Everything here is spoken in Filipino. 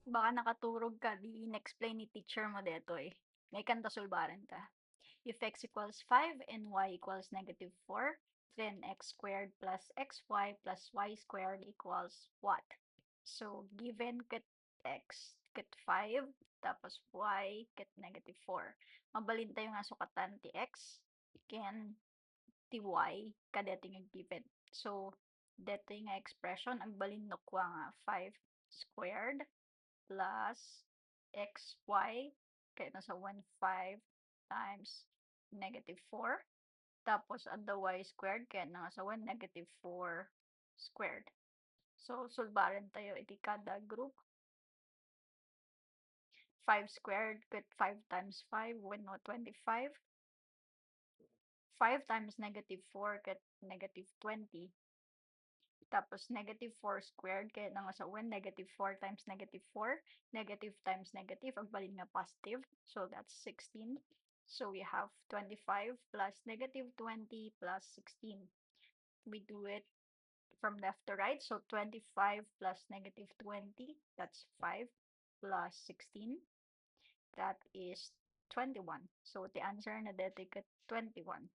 Baka nakaturog ka, di in-explain ni teacher mo dito eh. May kanta sulbaran ka. If x equals 5 and y equals negative 4, then x squared plus xy plus y squared equals what? So, given ket x, ket 5, tapos y, ket negative 4. Mabalin tayo nga sukatan ti x, ken ti y, kadeti nga given. So, dito nga expression, ang balin no kwa nga 5 squared plus xy, kaya nasa 1,5 times negative 4. Tapos, at the y squared, kaya nasa 1 negative 4 squared. So, sulbaran tayo iti kada group. 5 squared, ket 5 times 5, 25. 5 times negative 4, ket negative 20. Tapos, negative 4 squared, kaya nga sa 1, negative 4 times negative 4. Negative times negative, agbalin nga positive. So, that's 16. So, we have 25 plus negative 20 plus 16. We do it from left to right. So, 25 plus negative 20, that's 5 plus 16. That is 21. So, the answer na dito ay 21.